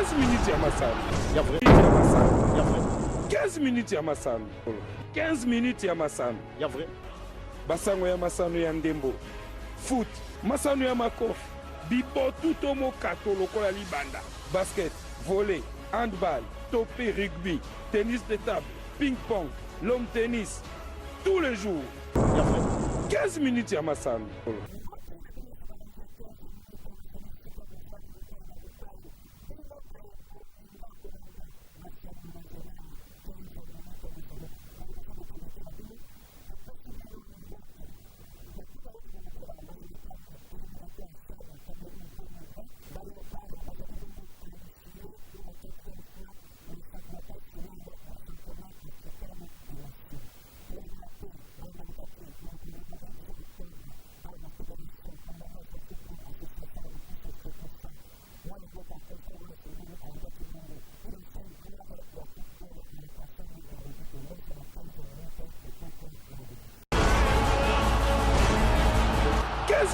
15 minutes ya masano. Ya vrai. Ya masano. Ya vrai. 15 minutes ya masano. 15 minutes ya masano. Ya vrai. Basango ya masano ya ndembo. Foot. Masano ya makofi. Bibotu tomo kato lokola libanda. Basket. Volley. Handball. Topé rugby. Tennis de table. Ping-pong. Long tennis. Tous les jours. Ya vrai. 15 minutes ya masano.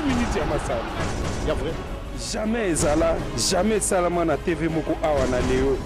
Minutes ya masano. Ya vrai. Jamais ezala, jamais salama na TV moko awa na leo.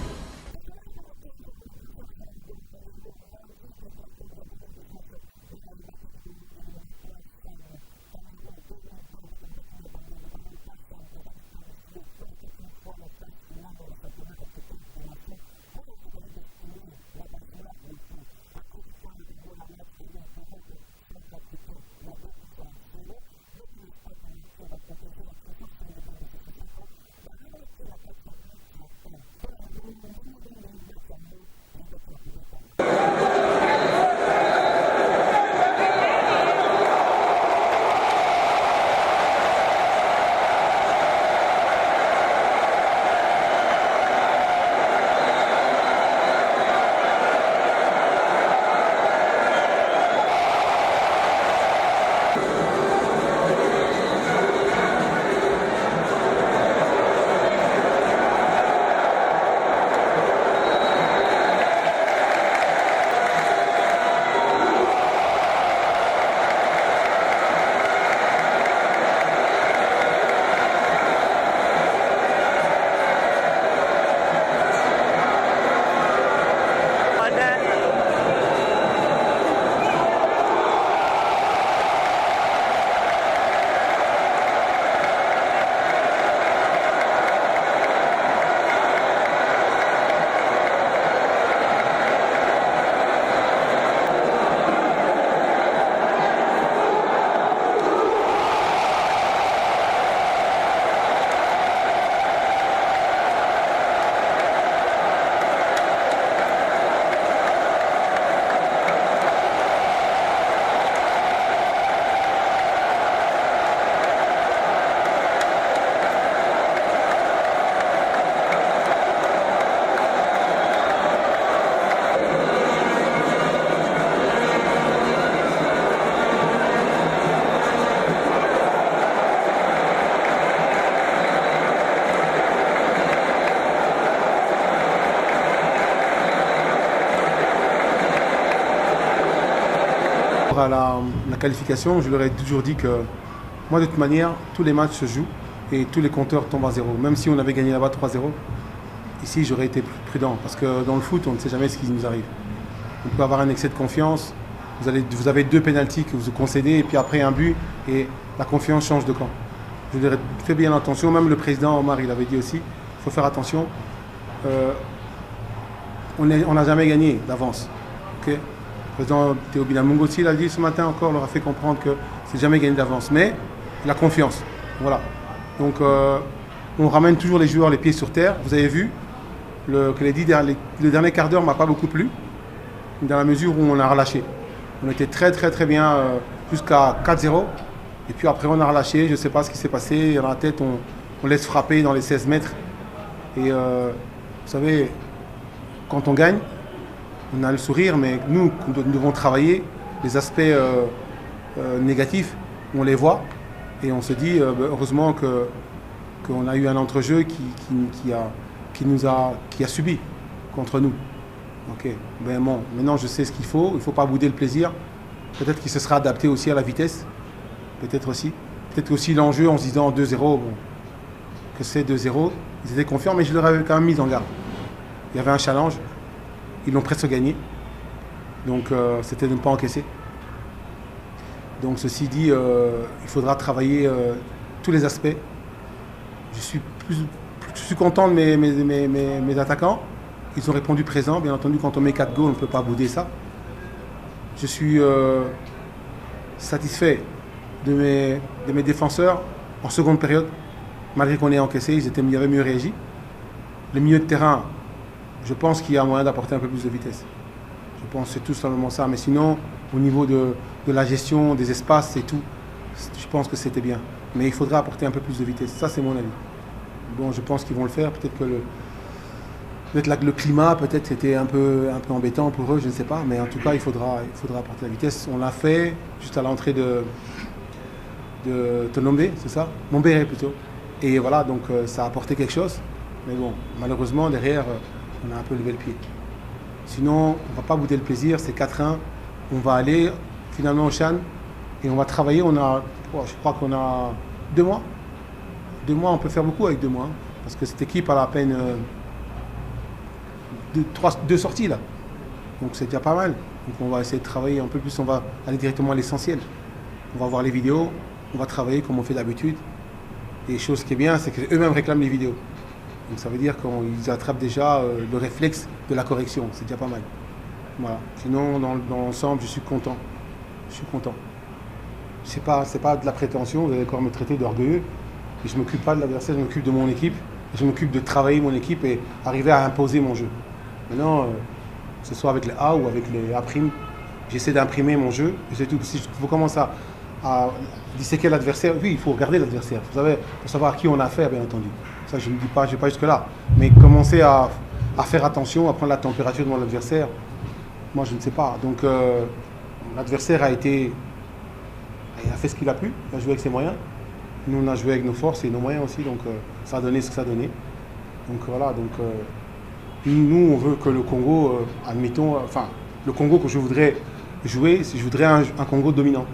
À la qualification, je leur ai toujours dit que moi de toute manière, tous les matchs se jouent et tous les compteurs tombent à zéro. Même si on avait gagné là-bas 3-0, ici j'aurais été plus prudent parce que dans le foot, on ne sait jamais ce qui nous arrive. On peut avoir un excès de confiance, vous avez 2 pénaltys que vous concédez et puis après un but et la confiance change de camp. Je leur ai fait bien attention, même le président Omar il avait dit aussi, il faut faire attention. On n'a jamais gagné d'avance. Okay, le président Théo Bilamungo aussi, il a dit ce matin encore, leur a fait comprendre que c'est jamais gagné d'avance. Mais la confiance, voilà. Donc on ramène toujours les joueurs les pieds sur terre. Vous avez vu que le dernier quart d'heure ne m'a pas beaucoup plu, dans la mesure où on a relâché. On était très bien jusqu'à 4-0. Et puis après on a relâché, je ne sais pas ce qui s'est passé. Dans la tête, on laisse frapper dans les 16 mètres. Et vous savez, quand on gagne, on a le sourire, mais nous devons travailler les aspects négatifs, on les voit et on se dit heureusement qu'on a eu un entrejeu qui a subi contre nous. Ok, ben bon, maintenant je sais ce qu'il ne faut pas bouder le plaisir. Peut-être qu'il se sera adapté aussi à la vitesse, peut-être aussi l'enjeu en se disant 2-0, bon, que c'est 2-0. Ils étaient confiants, mais je leur avais quand même mis en garde. Il y avait un challenge. Ils l'ont presque gagné. Donc c'était de ne pas encaisser. Donc ceci dit, il faudra travailler tous les aspects. Je suis content de mes attaquants. Ils ont répondu présent. Bien entendu, quand on met 4 goals, on ne peut pas bouder ça. Je suis satisfait de mes défenseurs en seconde période. Malgré qu'on ait encaissé, ils avaient mieux réagi. Le milieu de terrain, je pense qu'il y a moyen d'apporter un peu plus de vitesse. Je pense que c'est tout simplement ça. Mais sinon, au niveau de la gestion des espaces et tout, je pense que c'était bien. Mais il faudra apporter un peu plus de vitesse. Ça, c'est mon avis. Bon, je pense qu'ils vont le faire. Peut-être que le climat, peut-être, c'était un peu embêtant pour eux, je ne sais pas. Mais en tout cas, il faudra apporter la vitesse. On l'a fait juste à l'entrée de Tonombe, c'est ça? Montbéret plutôt. Et voilà, donc ça a apporté quelque chose. Mais bon, malheureusement, derrière, on a un peu levé le pied. Sinon, on ne va pas bouder le plaisir, c'est 4-1. On va aller finalement au Chan et on va travailler. Je crois qu'on a 2 mois. 2 mois, on peut faire beaucoup avec 2 mois. Parce que cette équipe a à peine 2 sorties là. Donc c'est déjà pas mal. Donc on va essayer de travailler un peu plus, on va aller directement à l'essentiel. On va voir les vidéos, on va travailler comme on fait d'habitude. Et chose qui est bien, c'est qu'eux-mêmes réclament les vidéos. Donc ça veut dire qu'ils attrapent déjà le réflexe de la correction. C'est déjà pas mal. Voilà. Sinon, dans l'ensemble, je suis content. Je suis content. C'est pas de la prétention, vous allez encore me traiter d'orgueilleux. Et je ne m'occupe pas de l'adversaire, je m'occupe de mon équipe. Et je m'occupe de travailler mon équipe et arriver à imposer mon jeu. Maintenant, que ce soit avec les A ou avec les A', j'essaie d'imprimer mon jeu. Et c'est tout. Si je commence à disséquer l'adversaire, oui, il faut regarder l'adversaire. Vous savez, pour savoir à qui on a affaire, bien entendu. Ça, je ne dis pas, je ne vais pas jusque-là. Mais commencer à faire attention, à prendre la température de mon adversaire, moi, je ne sais pas. Donc, l'adversaire a fait ce qu'il a pu. Il a joué avec ses moyens. Nous, on a joué avec nos forces et nos moyens aussi. Donc, ça a donné ce que ça a donné. Donc, voilà. Donc, nous, on veut que le Congo, admettons, le Congo que je voudrais jouer, je voudrais un Congo dominant.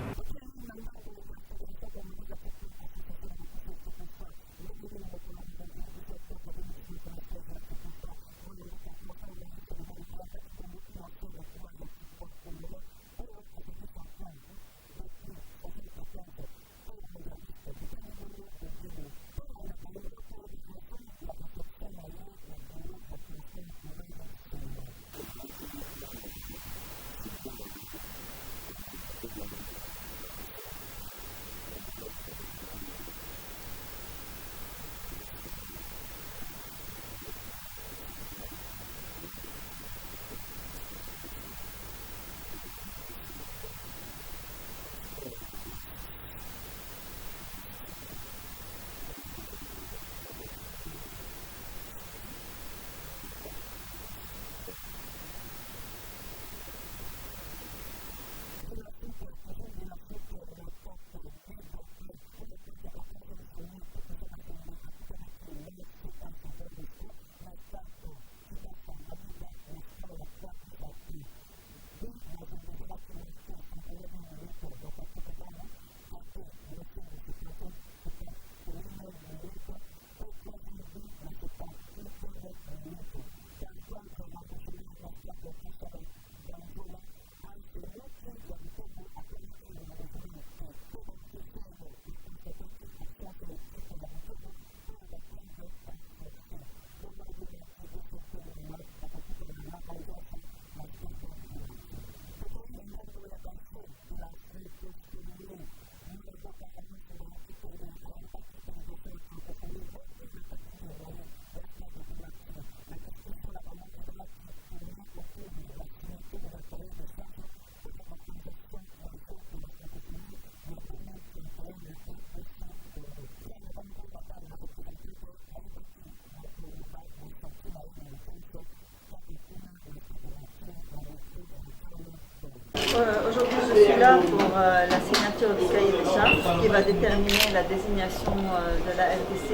Aujourd'hui, je suis là pour la signature du cahier des charges qui va déterminer la désignation de la RDC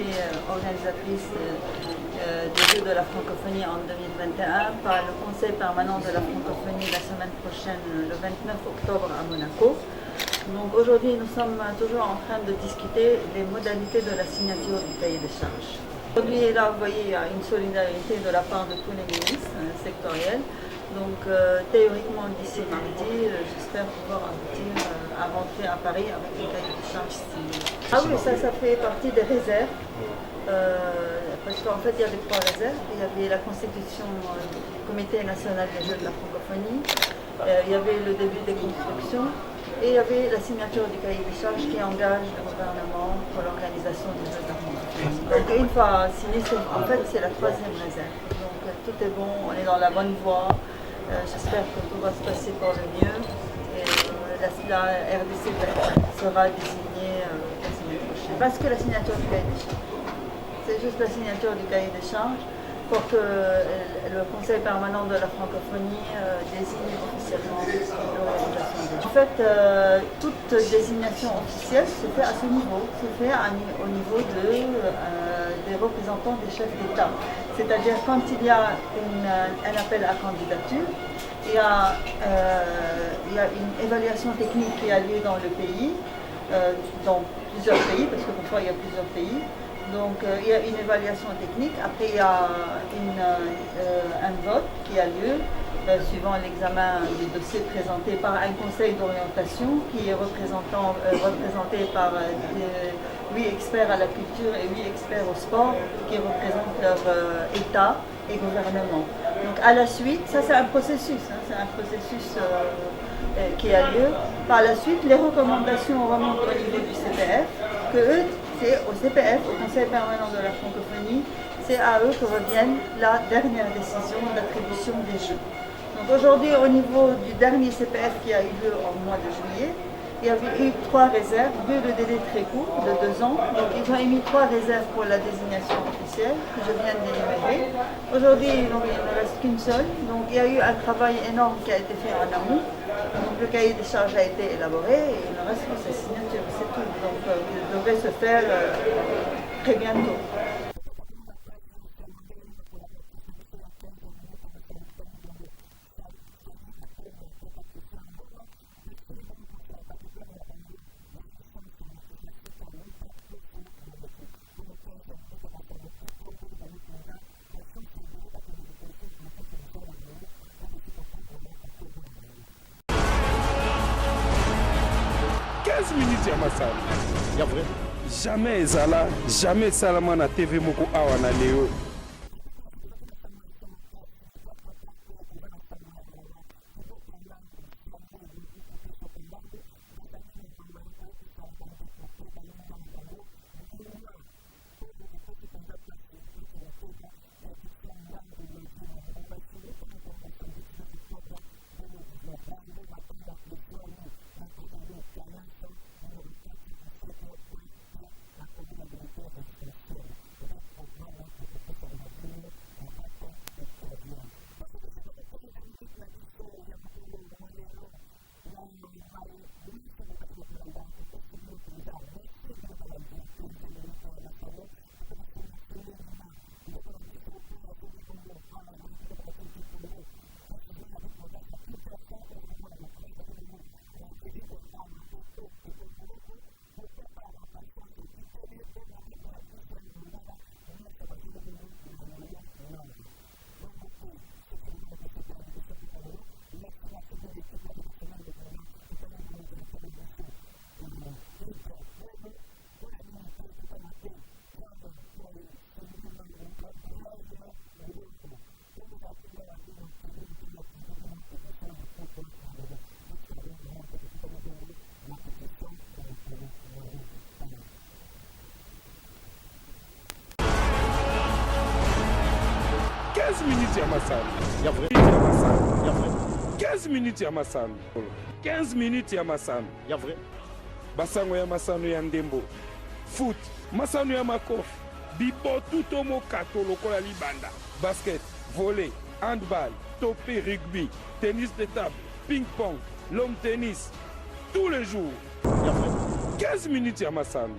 organisatrice des Jeux de la francophonie en 2021 par le Conseil permanent de la francophonie la semaine prochaine, le 29 octobre à Monaco. Donc aujourd'hui, nous sommes toujours en train de discuter des modalités de la signature du cahier des charges. Aujourd'hui, là, vous voyez, il y a une solidarité de la part de tous les ministres sectoriels. Donc théoriquement, d'ici mardi, j'espère pouvoir aboutir à rentrer à Paris avec le cahier des charges signé. Ah oui, ça fait partie des réserves. Parce qu'en fait, il y avait 3 réserves. Il y avait la constitution du Comité national des Jeux de la francophonie, il y avait le début des constructions, et il y avait la signature du cahier des charges qui engage le gouvernement pour l'organisation des Jeux de la francophonie. Donc une fois signé, en fait, c'est la 3e réserve. Donc tout est bon, on est dans la bonne voie. J'espère que tout va se passer pour le mieux. Et la RDC sera désignée la semaine prochaine. Parce que la signature du cahier des charges. C'est juste la signature du cahier des charges pour que le Conseil permanent de la francophonie désigne officiellement l'organisation des Jeux. En fait, toute désignation officielle se fait à ce niveau, se fait au niveau des représentants des chefs d'État. C'est-à-dire quand il y a un appel à candidature, il y a une évaluation technique qui a lieu dans le pays, dans plusieurs pays, parce que parfois il y a plusieurs pays. Donc il y a une évaluation technique, après il y a un vote qui a lieu suivant l'examen du dossier présenté par un conseil d'orientation qui est représenté par 8 experts à la culture et 8 experts au sport qui représentent leur État et gouvernement. Donc à la suite, ça c'est un processus, c'est un processus qui a lieu. Par la suite, les recommandations remontent au niveau du CPF, que eux, c'est au CPF, au Conseil permanent de la francophonie, c'est à eux que revienne la dernière décision d'attribution des Jeux. Donc aujourd'hui, au niveau du dernier CPF qui a eu lieu au mois de juillet, il y avait eu 3 réserves, vu le délai très court de 2 ans. Donc ils ont émis 3 réserves pour la désignation officielle, que je viens d'énumérer. Aujourd'hui, il ne reste qu'une seule. Donc il y a eu un travail énorme qui a été fait en amont. Donc le cahier des charges a été élaboré et il ne reste que sa signature, c'est tout. Donc il devrait se faire très bientôt. Minutes ya masano ya vrai jamais ezala jamais salama na TV moko awa na leo. Minutes ya masano ya vrai 15 minutes ya masano 15 minutes ya masano ya vrai basango ya masano ya ndembo foot masano ya makofi bibotu to mokato lokola libanda basket volley handball topé rugby tennis de table ping pong long tennis tous les jours ya vrai 15 minutes ya masano